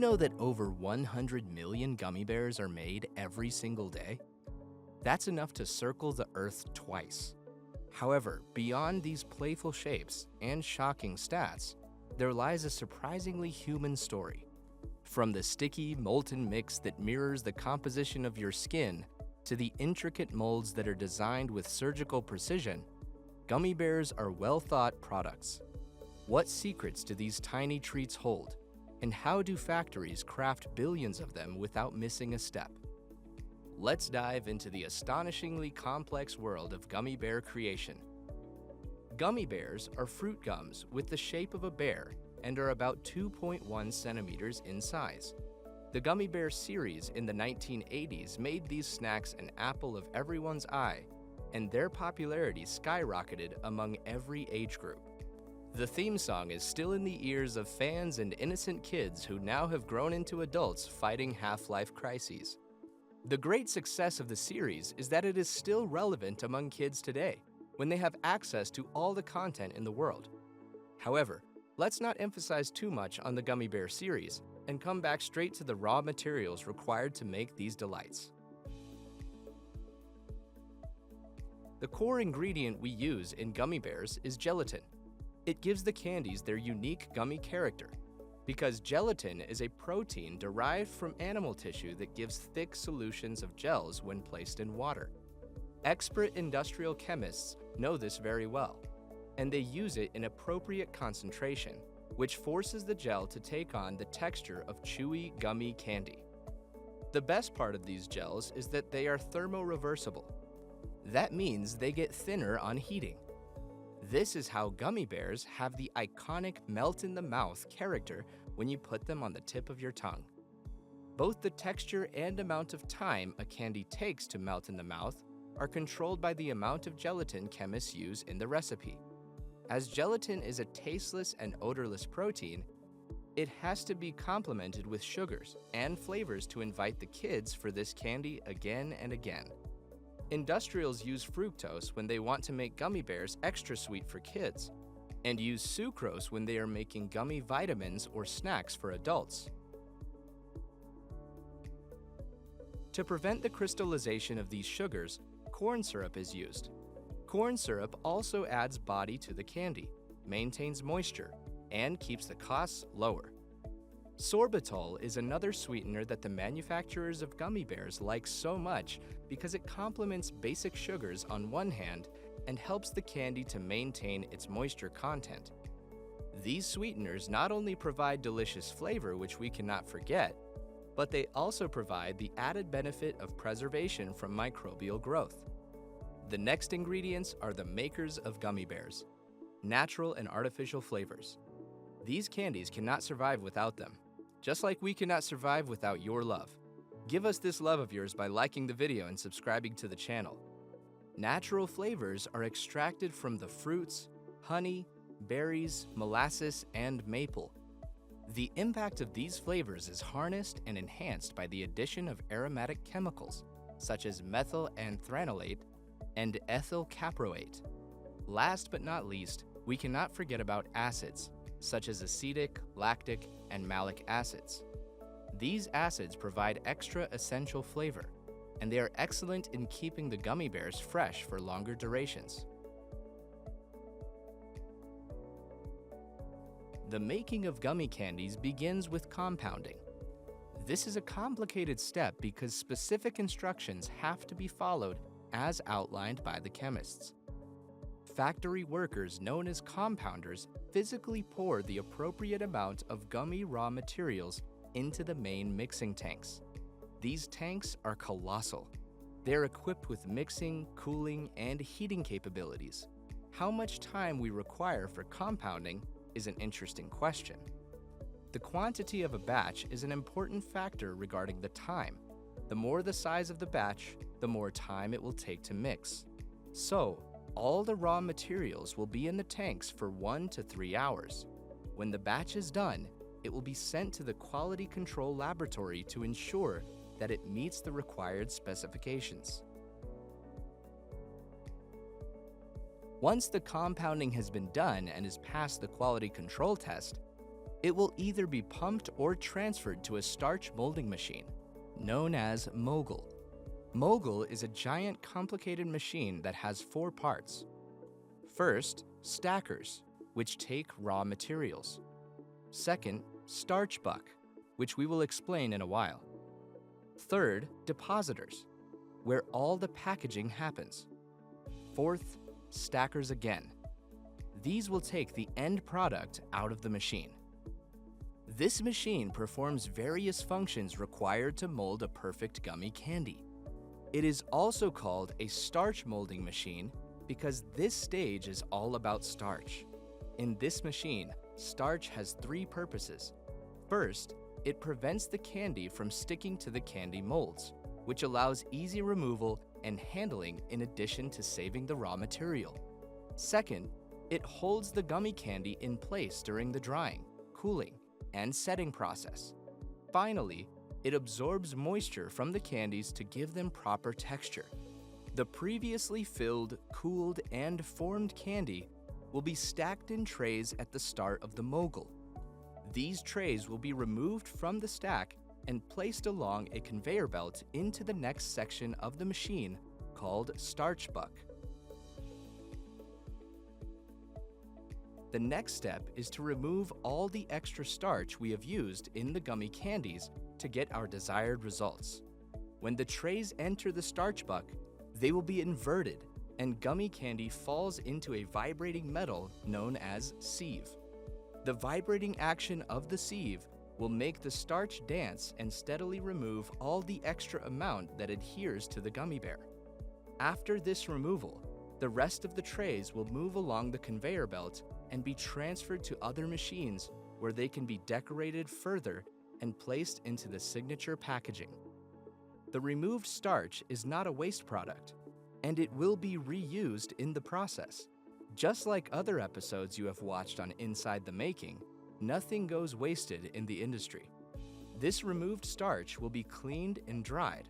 know that over 100 million gummy bears are made every single day? That's enough to circle the Earth twice. However, beyond these playful shapes and shocking stats, there lies a surprisingly human story. From the sticky, molten mix that mirrors the composition of your skin to the intricate molds that are designed with surgical precision, gummy bears are well-thought products. What secrets do these tiny treats hold? And how do factories craft billions of them without missing a step? Let's dive into the astonishingly complex world of gummy bear creation. Gummy bears are fruit gums with the shape of a bear and are about 2.1 centimeters in size. The Gummy Bear series in the 1980s made these snacks an apple of everyone's eye, and their popularity skyrocketed among every age group. The theme song is still in the ears of fans and innocent kids who now have grown into adults fighting half-life crises. The great success of the series is that it is still relevant among kids today, when they have access to all the content in the world. However, let's not emphasize too much on the Gummy Bear series and come back straight to the raw materials required to make these delights. The core ingredient we use in gummy bears is gelatin. It gives the candies their unique gummy character, because gelatin is a protein derived from animal tissue that gives thick solutions of gels when placed in water. Expert industrial chemists know this very well, and they use it in appropriate concentration, which forces the gel to take on the texture of chewy, gummy candy. The best part of these gels is that they are thermoreversible. That means they get thinner on heating. This is how gummy bears have the iconic melt-in-the-mouth character when you put them on the tip of your tongue. Both the texture and amount of time a candy takes to melt in the mouth are controlled by the amount of gelatin chemists use in the recipe. As gelatin is a tasteless and odorless protein, it has to be complemented with sugars and flavors to invite the kids for this candy again and again. Industrials use fructose when they want to make gummy bears extra sweet for kids, and use sucrose when they are making gummy vitamins or snacks for adults. To prevent the crystallization of these sugars, corn syrup is used. Corn syrup also adds body to the candy, maintains moisture, and keeps the costs lower. Sorbitol is another sweetener that the manufacturers of gummy bears like so much because it complements basic sugars on one hand and helps the candy to maintain its moisture content. These sweeteners not only provide delicious flavor, which we cannot forget, but they also provide the added benefit of preservation from microbial growth. The next ingredients are the makers of gummy bears: natural and artificial flavors. These candies cannot survive without them, just like we cannot survive without your love. Give us this love of yours by liking the video and subscribing to the channel. Natural flavors are extracted from the fruits, honey, berries, molasses, and maple. The impact of these flavors is harnessed and enhanced by the addition of aromatic chemicals, such as methylanthranilate and ethyl caproate. Last but not least, we cannot forget about acids, such as acetic, lactic, and malic acids. These acids provide extra essential flavor, and they are excellent in keeping the gummy bears fresh for longer durations. The making of gummy candies begins with compounding. This is a complicated step because specific instructions have to be followed as outlined by the chemists. Factory workers known as compounders physically pour the appropriate amount of gummy raw materials into the main mixing tanks. These tanks are colossal. They're equipped with mixing, cooling, and heating capabilities. How much time we require for compounding is an interesting question. The quantity of a batch is an important factor regarding the time. The more the size of the batch, the more time it will take to mix. So, all the raw materials will be in the tanks for 1 to 3 hours. When the batch is done, it will be sent to the quality control laboratory to ensure that it meets the required specifications. Once the compounding has been done and is passed the quality control test, It will either be pumped or transferred to a starch molding machine, known as Mogul. Mogul is a giant complicated machine that has 4 parts. First, stackers, which take raw materials. Second, Starch Buck, which we will explain in a while. Third, depositors, where all the packaging happens. Fourth, stackers again. These will take the end product out of the machine. This machine performs various functions required to mold a perfect gummy candy. It is also called a starch molding machine because this stage is all about starch. In this machine, starch has 3 purposes. First, it prevents the candy from sticking to the candy molds, which allows easy removal and handling in addition to saving the raw material. Second, it holds the gummy candy in place during the drying, cooling, and setting process. Finally, it absorbs moisture from the candies to give them proper texture. The previously filled, cooled, and formed candy will be stacked in trays at the start of the Mogul. These trays will be removed from the stack and placed along a conveyor belt into the next section of the machine called Starch Buck. The next step is to remove all the extra starch we have used in the gummy candies to get our desired results. When the trays enter the Starch Buck, they will be inverted and gummy candy falls into a vibrating metal known as sieve. The vibrating action of the sieve will make the starch dance and steadily remove all the extra amount that adheres to the gummy bear. After this removal, the rest of the trays will move along the conveyor belt and be transferred to other machines where they can be decorated further and placed into the signature packaging. The removed starch is not a waste product, and it will be reused in the process. Just like other episodes you have watched on Inside the Making, nothing goes wasted in the industry. This removed starch will be cleaned and dried.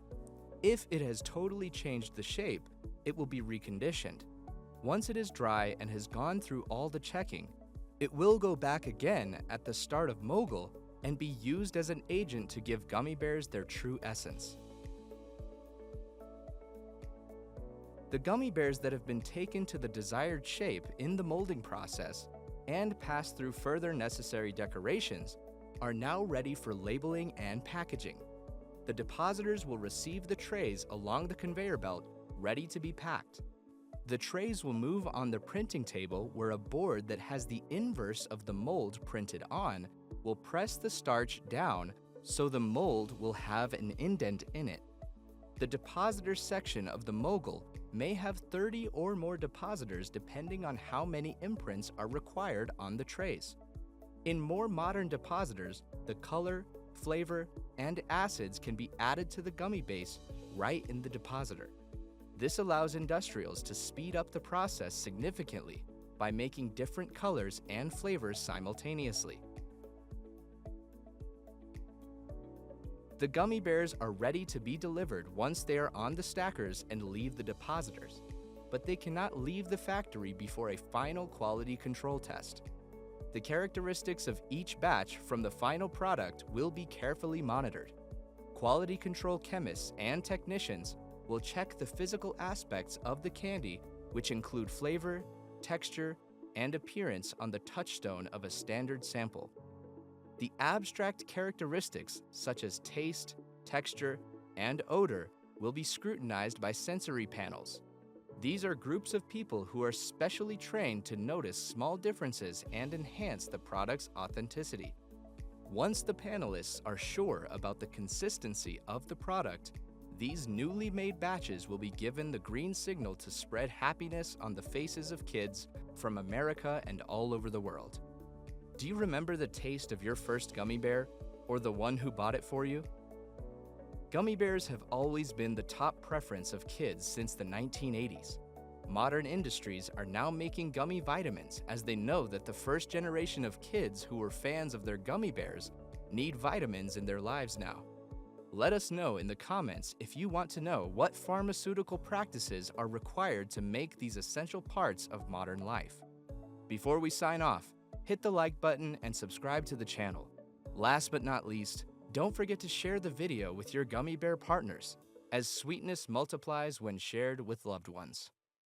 If it has totally changed the shape, it will be reconditioned. Once it is dry and has gone through all the checking, it will go back again at the start of Mogul and be used as an agent to give gummy bears their true essence. The gummy bears that have been taken to the desired shape in the molding process and passed through further necessary decorations are now ready for labeling and packaging. The depositors will receive the trays along the conveyor belt, ready to be packed. The trays will move on the printing table where a board that has the inverse of the mold printed on will press the starch down so the mold will have an indent in it. The depositor section of the Mogul may have 30 or more depositors depending on how many imprints are required on the trays. In more modern depositors, the color, flavor, and acids can be added to the gummy base right in the depositor. This allows industrials to speed up the process significantly by making different colors and flavors simultaneously. The gummy bears are ready to be delivered once they are on the stackers and leave the depositors, but they cannot leave the factory before a final quality control test. The characteristics of each batch from the final product will be carefully monitored. Quality control chemists and technicians will check the physical aspects of the candy, which include flavor, texture, and appearance on the touchstone of a standard sample. The abstract characteristics such as taste, texture, and odor will be scrutinized by sensory panels. These are groups of people who are specially trained to notice small differences and enhance the product's authenticity. Once the panelists are sure about the consistency of the product, these newly made batches will be given the green signal to spread happiness on the faces of kids from America and all over the world. Do you remember the taste of your first gummy bear, or the one who bought it for you? Gummy bears have always been the top preference of kids since the 1980s. Modern industries are now making gummy vitamins as they know that the first generation of kids who were fans of their gummy bears need vitamins in their lives now. Let us know in the comments if you want to know what pharmaceutical practices are required to make these essential parts of modern life. Before we sign off, Hit the like button and subscribe to the channel. Last but not least, don't forget to share the video with your gummy bear partners, as sweetness multiplies when shared with loved ones.